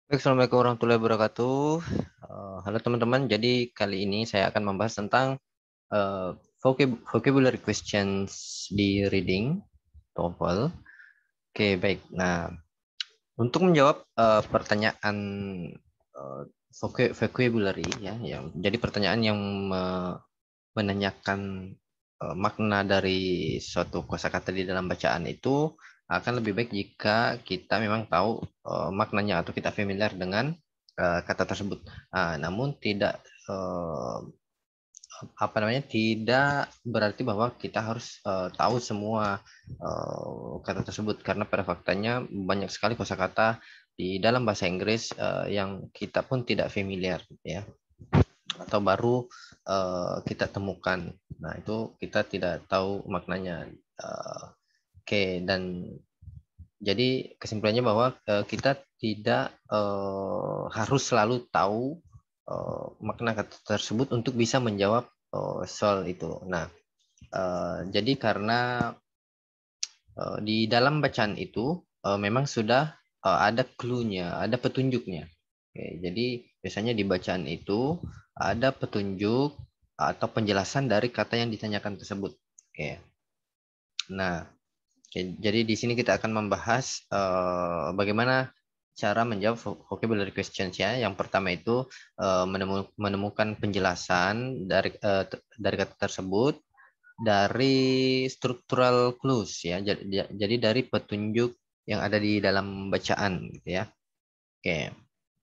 Baik, Assalamualaikum warahmatullahi wabarakatuh. Halo teman-teman, jadi kali ini saya akan membahas tentang vocabulary questions di reading TOEFL. Oke, baik. Nah, untuk menjawab pertanyaan uh, vocabulary ya, jadi pertanyaan yang menanyakan makna dari suatu kosakata di dalam bacaan itu akan lebih baik jika kita memang tahu maknanya atau kita familiar dengan kata tersebut. Namun tidak tidak berarti bahwa kita harus tahu semua kata tersebut karena pada faktanya banyak sekali kosakata di dalam bahasa Inggris yang kita pun tidak familiar ya atau baru kita temukan. Nah, itu kita tidak tahu maknanya. Oke, dan jadi kesimpulannya bahwa kita tidak harus selalu tahu makna kata tersebut untuk bisa menjawab soal itu. Nah, jadi karena di dalam bacaan itu memang sudah ada clue-nya, ada petunjuknya. Oke, jadi biasanya di bacaan itu ada petunjuk atau penjelasan dari kata yang ditanyakan tersebut. Oke. Nah, jadi di sini kita akan membahas bagaimana cara menjawab vocabulary questions ya. Yang pertama itu menemukan penjelasan dari kata tersebut dari structural clues ya. Jadi dari petunjuk yang ada di dalam bacaan gitu ya. Oke.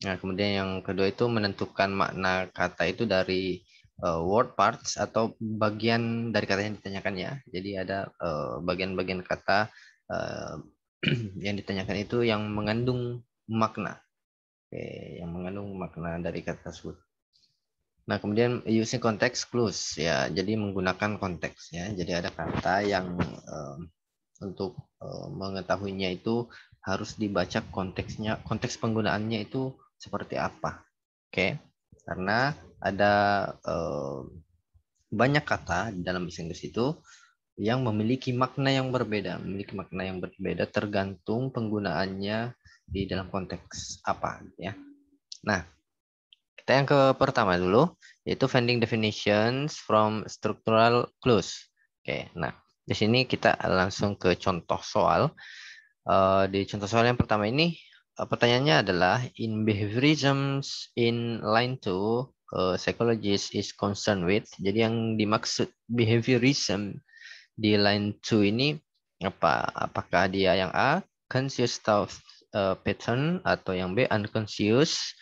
Nah, kemudian yang kedua itu menentukan makna kata itu dari word parts atau bagian dari kata yang ditanyakan ya. Jadi ada bagian-bagian kata uh, yang ditanyakan itu yang mengandung makna. Oke, yang mengandung makna dari kata tersebut. Nah, kemudian using context clues ya. Jadi menggunakan konteks ya. Jadi ada kata yang untuk mengetahuinya itu harus dibaca konteksnya, konteks penggunaannya itu seperti apa. Oke, karena ada banyak kata di dalam bahasa Inggris itu yang memiliki makna yang berbeda tergantung penggunaannya di dalam konteks apa ya. Nah, kita yang ke pertama dulu, yaitu finding definitions from structural clues. Oke, nah di sini kita langsung ke contoh soal. Di contoh soal yang pertama ini, pertanyaannya adalah, in behaviorisms in line 2, psychologist is concerned with. Jadi yang dimaksud behaviorism di line 2 ini apa? Apakah dia yang A, conscious thought pattern, atau yang B, unconscious,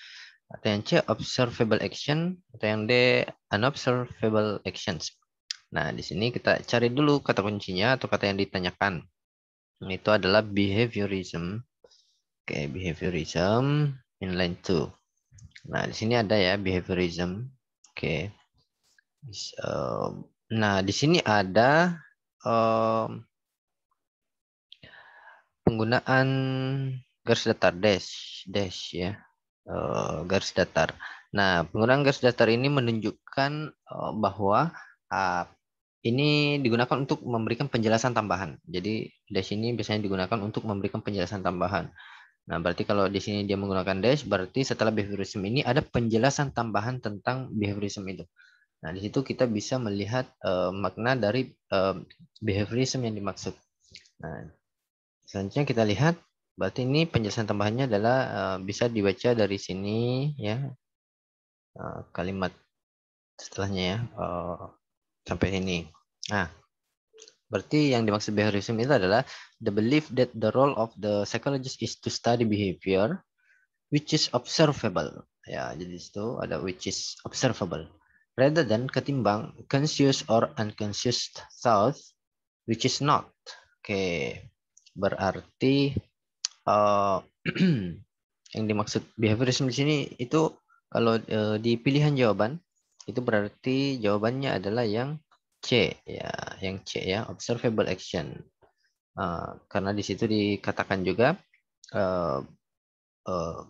atau yang C, observable action, atau yang D, unobservable actions. Nah, di sini kita cari dulu kata kuncinya atau kata yang ditanyakan. Itu adalah behaviorism. Oke, behaviorism inline 2. Nah, di sini ada ya behaviorism. Oke. Nah, di sini ada penggunaan garis datar dash ya. Garis datar. Nah, penggunaan garis datar ini menunjukkan bahwa uh, ini digunakan untuk memberikan penjelasan tambahan. Jadi dash ini biasanya digunakan untuk memberikan penjelasan tambahan. Nah, berarti kalau di sini dia menggunakan dash, berarti setelah behaviorism ini ada penjelasan tambahan tentang behaviorism itu. Nah, di situ kita bisa melihat makna dari behaviorism yang dimaksud. Nah, selanjutnya kita lihat, berarti ini penjelasan tambahannya adalah bisa dibaca dari sini ya, kalimat setelahnya ya, sampai sini. Nah, berarti yang dimaksud behaviorism itu adalah the belief that the role of the psychologist is to study behavior which is observable. Ya, jadi itu ada which is observable. Rather than ketimbang conscious or unconscious thoughts which is not. Oke, berarti uh, yang dimaksud behaviorism di sini itu kalau di pilihan jawaban itu berarti jawabannya adalah yang C ya, yang C ya, observable action. Karena di situ dikatakan juga uh,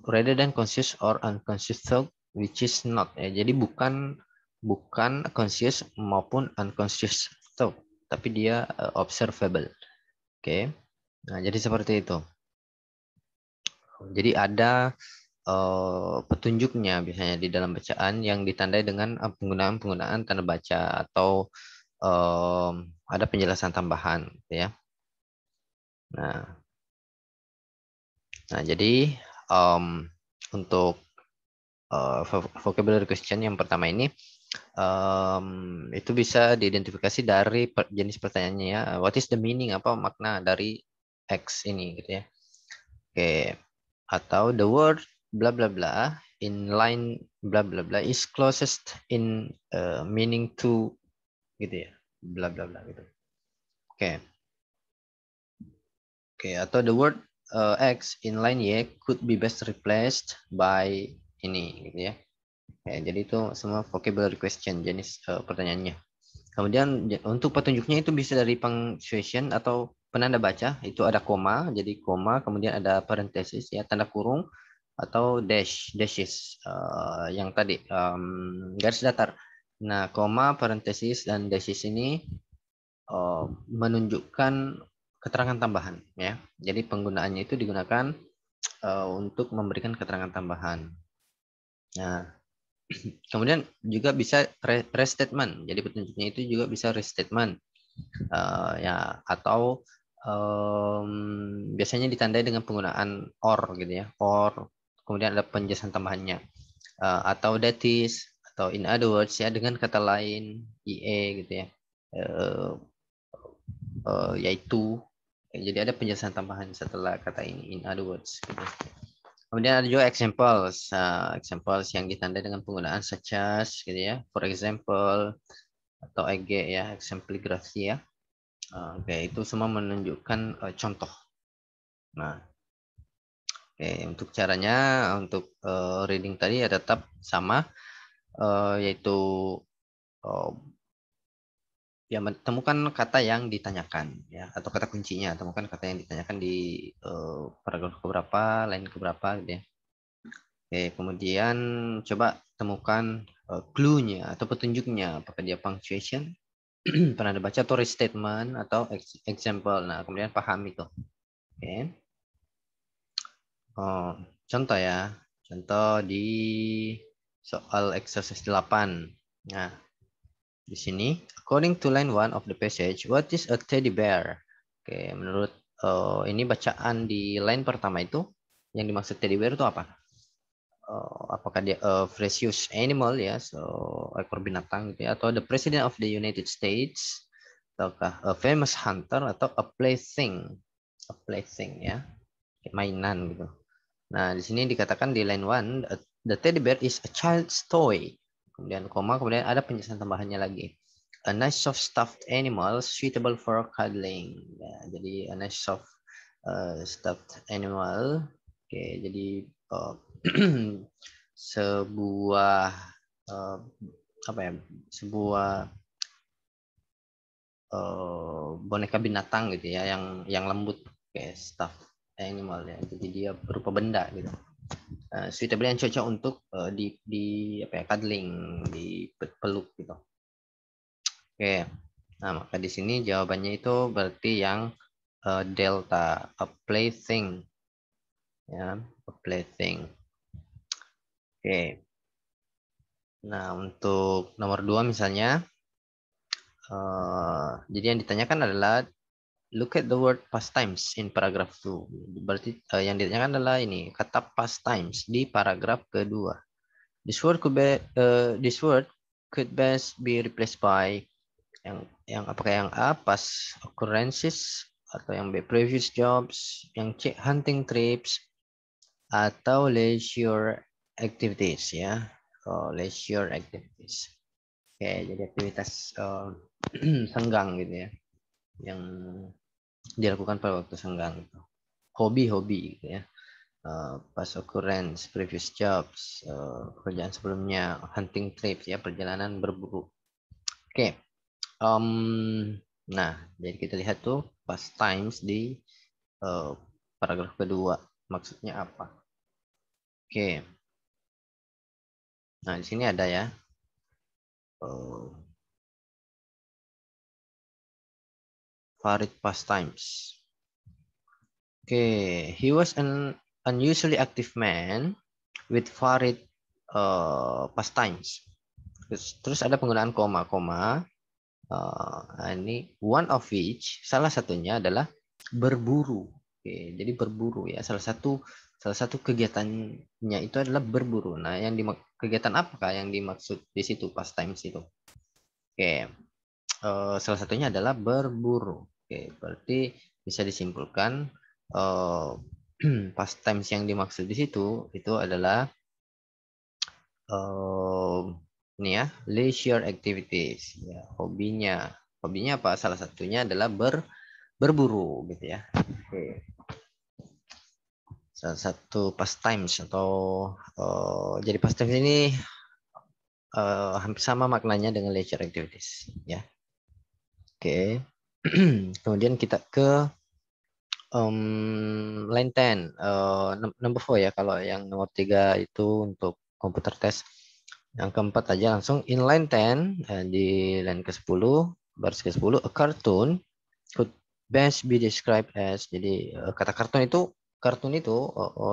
rather than conscious or unconscious thought which is not ya. Jadi bukan conscious maupun unconscious thought, tapi dia observable. Oke. Nah, jadi seperti itu. Jadi ada petunjuknya biasanya di dalam bacaan yang ditandai dengan penggunaan tanda baca atau ada penjelasan tambahan, gitu ya. Nah, jadi untuk vocabulary question yang pertama ini itu bisa diidentifikasi dari jenis pertanyaannya ya. What is the meaning, apa makna dari X ini, gitu ya. Oke. Atau the word bla bla bla in line bla bla bla is closest in meaning to, gitu ya. Bla bla bla gitu. Oke. Oke, atau the word X in line Y could be best replaced by ini, gitu ya. Oke, jadi itu semua vocabulary question, jenis pertanyaannya. Kemudian untuk petunjuknya itu bisa dari punctuation atau penanda baca, itu ada koma, jadi koma, kemudian ada parenthesis ya, tanda kurung, atau dashes yang tadi garis datar. Nah, koma, parenthesis, dan dashes ini menunjukkan keterangan tambahan ya. Jadi penggunaannya itu digunakan untuk memberikan keterangan tambahan. Nah, kemudian juga bisa restatement. Jadi petunjuknya itu juga bisa restatement ya, atau biasanya ditandai dengan penggunaan or, gitu ya. Or, kemudian ada penjelasan tambahannya. Atau that is, atau in other words ya, dengan kata lain, IE, gitu ya. Yaitu, jadi ada penjelasan tambahan setelah kata ini, in other words, gitu. Kemudian ada juga examples, examples yang ditandai dengan penggunaan such as, gitu ya, for example, atau EG ya, exempligraphy ya. Oke, itu semua menunjukkan contoh. Nah, oke, untuk caranya, untuk reading tadi ya tetap sama, yaitu ya temukan kata yang ditanyakan ya, atau kata kuncinya, temukan kata yang ditanyakan di paragraf keberapa, line keberapa, gitu ya. Oke, kemudian coba temukan clue-nya atau petunjuknya, apakah dia punctuation, penanda baca, atau restatement, atau example. Nah, kemudian paham itu. Oke. Contoh ya, contoh di soal exercise 8. Nah, di sini, according to line 1 of the passage, what is a teddy bear? Oke, menurut ini bacaan di line pertama itu, yang dimaksud teddy bear itu apa? Apakah dia a precious animal ya, so ekor binatang gitu ya, atau the president of the United States, ataukah a famous hunter, atau a plaything ya, mainan gitu. Nah, di sini dikatakan di line 1, the teddy bear is a child's toy. Kemudian koma, kemudian ada penjelasan tambahannya lagi. A nice soft stuffed animal suitable for cuddling. Ya, jadi a nice soft stuffed animal. Oke, jadi sebuah apa ya? Sebuah boneka binatang gitu ya, yang lembut, kayak stuffed animal ya. Jadi dia berupa benda gitu. Suitable yang cocok untuk di apa ya, cuddling, dipeluk gitu. Oke. Nah, maka di sini jawabannya itu berarti yang delta, a plaything. Ya, a plaything. Oke. Nah, untuk nomor 2 misalnya, jadi yang ditanyakan adalah look at the word past times in paragraph 2. Berarti yang ditanyakan adalah ini, kata past times di paragraf kedua. This word could best be replaced by yang apakah yang A, past occurrences, atau yang B, previous jobs, yang C, hunting trips, atau leisure activities ya. Leisure activities. Oke, jadi aktivitas senggang gitu ya, yang dilakukan pada waktu senggang gitu. Hobi-hobi gitu ya. Past occurrence, previous jobs, pekerjaan sebelumnya, hunting trips ya, perjalanan berburu. Oke. Nah, jadi kita lihat tuh past times di paragraf kedua. Maksudnya apa? Oke. Nah, di sini ada ya. Varied past times. Oke. He was an unusually active man with varied past times. Terus ada penggunaan koma. Ini one of which, salah satunya adalah berburu. Oke, jadi berburu ya. Salah satu kegiatannya itu adalah berburu. Nah, kegiatan apakah yang dimaksud di situ pastimes itu? Oke, salah satunya adalah berburu. Oke, berarti bisa disimpulkan pastimes yang dimaksud di situ itu adalah ini ya, leisure activities ya, hobinya apa, salah satunya adalah berburu gitu ya. Oke. Salah satu pastimes atau jadi pastimes ini hampir sama maknanya dengan leisure activities ya. Oke. Kemudian kita ke line 10 number 4 ya, kalau yang nomor 3 itu untuk komputer test. Yang keempat aja langsung inline 10 di line ke-10 baris ke-10, a cartoon could best be described as, jadi kata kartun itu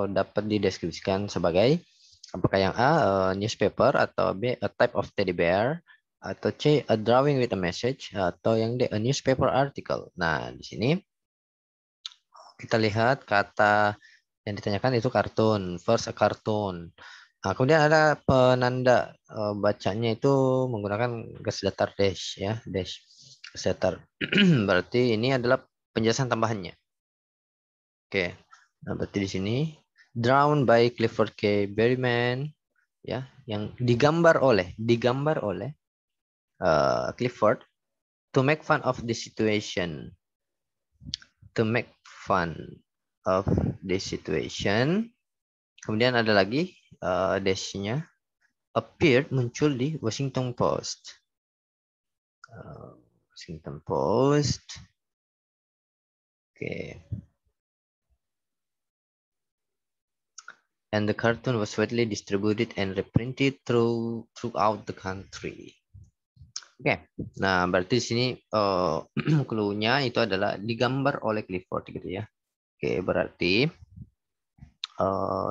dapat dideskripsikan sebagai apakah yang A newspaper, atau B a type of teddy bear, atau C a drawing with a message, atau yang D a newspaper article. Nah, di sini kita lihat kata yang ditanyakan itu kartun, first a cartoon. Nah, kemudian ada penanda bacanya itu menggunakan garis datar dash ya, dash garis datar. Berarti ini adalah penjelasan tambahannya. Oke. Nah, berarti di sini drawn by Clifford K. Berryman ya, yang digambar oleh Clifford to make fun of the situation. To make fun of the situation. Kemudian ada lagi dash-nya, appeared, muncul di Washington Post. Washington Post. Oke. And the cartoon was widely distributed and reprinted throughout the country. Oke. Nah, berarti di sini clue-nya itu adalah digambar oleh Clifford gitu ya. Oke, berarti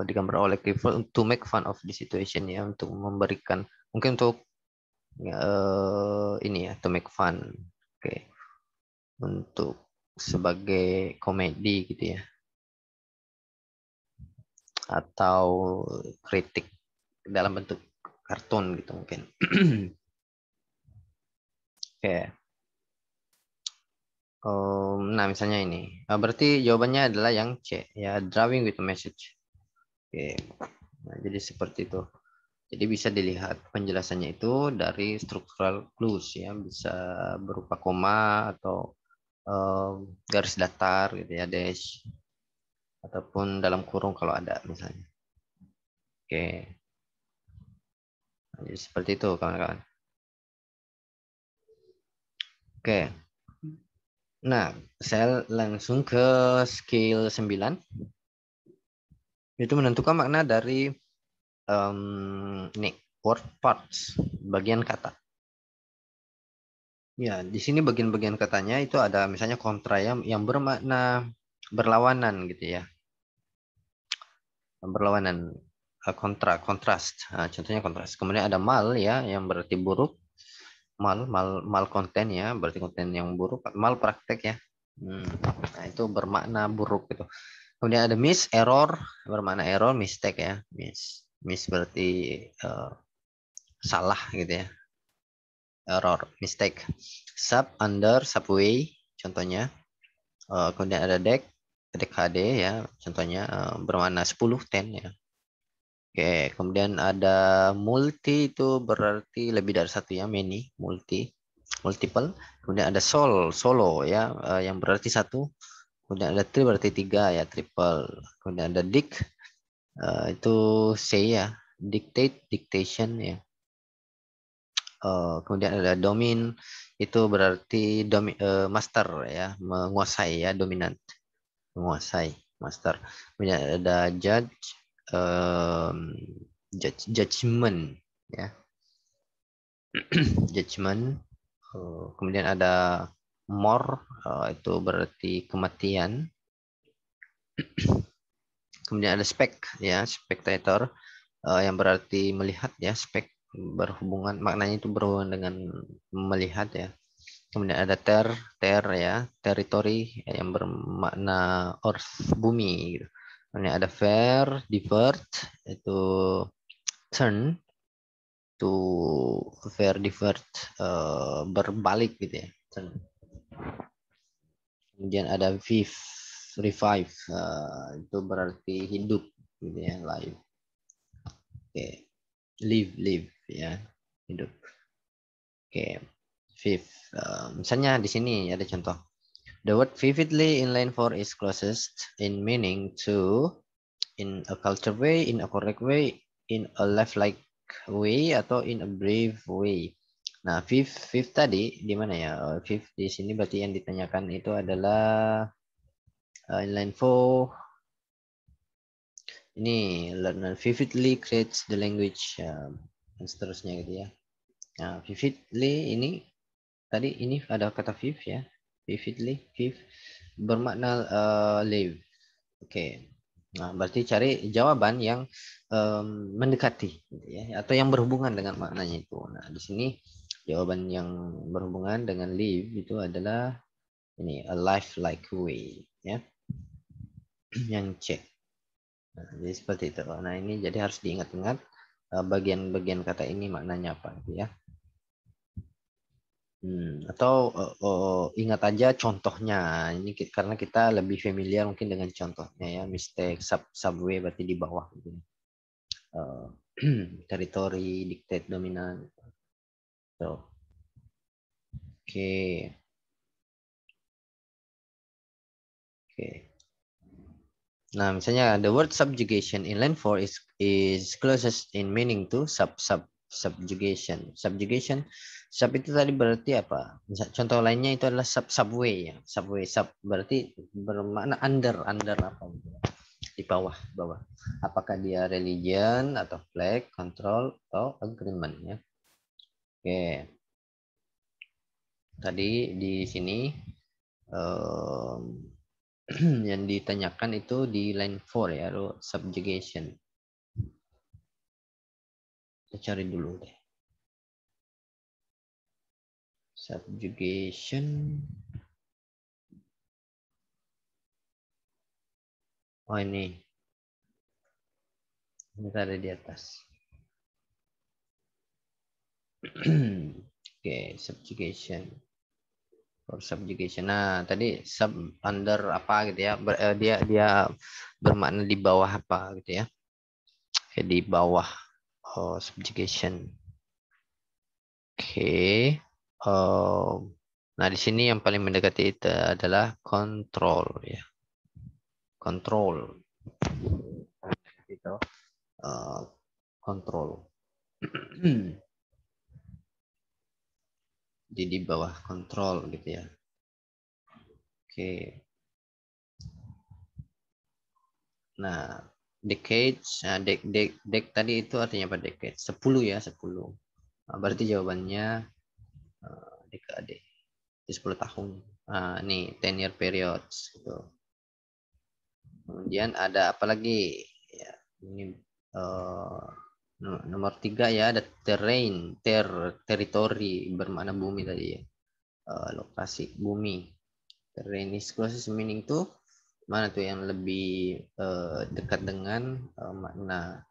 digambar oleh Clifford to make fun of the situation ya, untuk memberikan, mungkin untuk ini ya, to make fun. Oke. Untuk sebagai komedi gitu ya. Atau kritik dalam bentuk kartun gitu mungkin. Oke. Nah, misalnya ini. Berarti jawabannya adalah yang C ya, drawing with a message. Oke. Nah, jadi seperti itu. Jadi bisa dilihat penjelasannya itu dari structural clues ya, bisa berupa koma atau garis datar gitu ya, dash, ataupun dalam kurung kalau ada misalnya. Oke. Nah, jadi seperti itu kawan-kawan. Oke. Nah, saya langsung ke skill 9. Itu menentukan makna dari ini word parts, bagian kata. Ya, di sini bagian-bagian katanya itu ada misalnya kontra yang bermakna berlawanan gitu ya. Berlawanan, kontras. Nah, contohnya kontras. Kemudian ada mal ya, yang berarti buruk. Mal konten ya, berarti konten yang buruk. Mal praktek ya. Nah, itu bermakna buruk gitu. Kemudian ada miss, error, bermakna error, mistake ya. Miss berarti salah gitu ya. Error, mistake. Sub, under, subway, contohnya. Kemudian ada deck HD ya, contohnya bermakna 10, 10 ya. Oke, kemudian ada multi, itu berarti lebih dari satu ya, many, multiple. Kemudian ada solo ya, yang berarti satu. Kemudian ada tri berarti 3 ya, triple. Kemudian ada dict, itu C ya, dictate, dictation ya. Kemudian ada domin, itu berarti master ya, menguasai ya, dominant, menguasai, master. Kemudian ada judgment ya, judgment. Kemudian ada more, itu berarti kematian. Kemudian ada spec ya, spectator, yang berarti melihat ya, spek berhubungan, maknanya itu berhubungan dengan melihat ya. Kemudian ada ter ya, teritori yang bermakna earth, bumi gitu. Kemudian ada divert itu turn, to divert, berbalik gitu ya. Turn. Kemudian ada revive, itu berarti hidup gitu ya, live. Oke, live ya, hidup. Oke, misalnya di sini ada contoh. The word vividly in line 4 is closest in meaning to in a cultured way, in a correct way, in a lifelike way, atau in a brave way. Nah, fifth tadi di mana ya? Fifth di sini berarti yang ditanyakan itu adalah inline 4. Ini learner vividly creates the language, dan seterusnya gitu ya. Nah, vividly ini tadi ini ada kata viv ya. Vividly, viv bermakna live. Oke. Nah, berarti cari jawaban yang mendekati gitu ya, atau yang berhubungan dengan maknanya itu. Nah, di sini jawaban yang berhubungan dengan live itu adalah ini, a life-like way ya. Yang C. Nah, jadi seperti itu. Nah, ini jadi harus diingat-ingat bagian-bagian kata ini maknanya apa gitu ya. Atau ingat aja contohnya. Ini karena kita lebih familiar mungkin dengan contohnya ya. Mistake, subway berarti di bawah gitu. Teritori, dictate, dominan. So, oke. Oke. Nah, misalnya the word subjugation in line 4 is closest in meaning to subjugation. Subjugation, sub itu tadi berarti apa? Contoh lainnya itu adalah subway ya. Subway sub berarti bermakna under apa gitu. Di bawah. Apakah dia religion atau flag, control atau agreement ya. Oke. Tadi di sini yang ditanyakan itu di line 4 ya, subjugation. Kita cari dulu deh. Subjugation. Oh ini. Ini ada di atas. Oke, subjugation. For subjugation. Nah, tadi sub under apa gitu ya? Dia bermakna di bawah apa gitu ya? Oke, di bawah subjugation. Oke. Nah, di sini yang paling mendekati itu adalah control ya. Control. Itu control. Di bawah kontrol gitu ya. Oke. Nah, decades, nah, dek tadi itu artinya apa decade? 10 ya, 10. Nah, berarti jawabannya dekade. 10 tahun. Nah, ini 10 year periods gitu. Kemudian ada apa lagi? Ya, ini nomor 3 ya, ada terrain, teritori bermakna bumi tadi ya. Lokasi bumi. Terrain is closest meaning to mana tuh yang lebih dekat dengan makna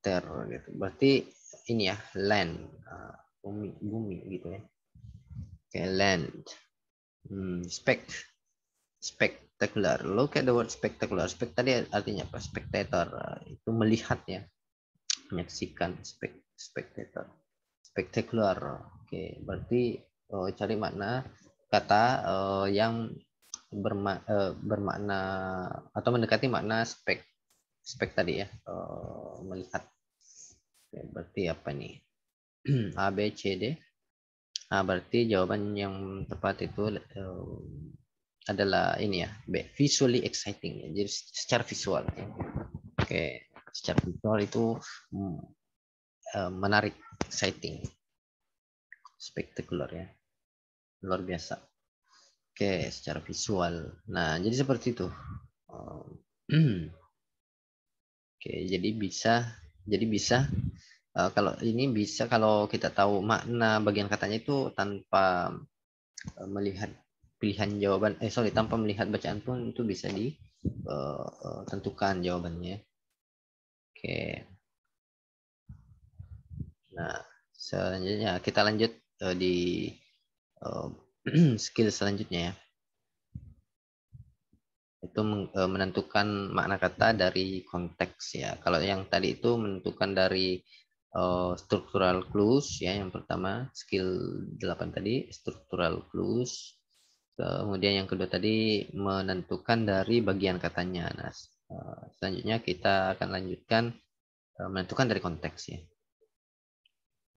ter gitu. Berarti ini ya, land, bumi gitu ya. Oke, land. Spectacular. Look at the word spectacular. Spek tadi artinya apa? Spectator. Itu melihat ya. Menyaksikan. Spectator. Spectacular. Oke, berarti cari makna kata yang bermakna atau mendekati makna spek tadi ya, melihat. Oke, berarti apa nih? A B C D. Nah, berarti jawaban yang tepat itu adalah ini ya, B, visually exciting ya. Jadi secara visual ya. Oke, secara visual itu menarik, exciting, spektakuler ya, luar biasa. Oke, secara visual. Nah, jadi seperti itu. Oke, Oke, jadi bisa kalau ini bisa kalau kita tahu makna bagian katanya itu tanpa melihat pilihan jawaban tanpa melihat bacaan pun itu bisa ditentukan jawabannya. Oke. Nah, selanjutnya kita lanjut di eh, skill selanjutnya ya. Itu menentukan makna kata dari konteks ya. Kalau yang tadi itu menentukan dari structural clues ya, yang pertama skill 8 tadi structural clues. Kemudian yang kedua tadi menentukan dari bagian katanya. Nah, selanjutnya kita akan lanjutkan menentukan dari konteks ya.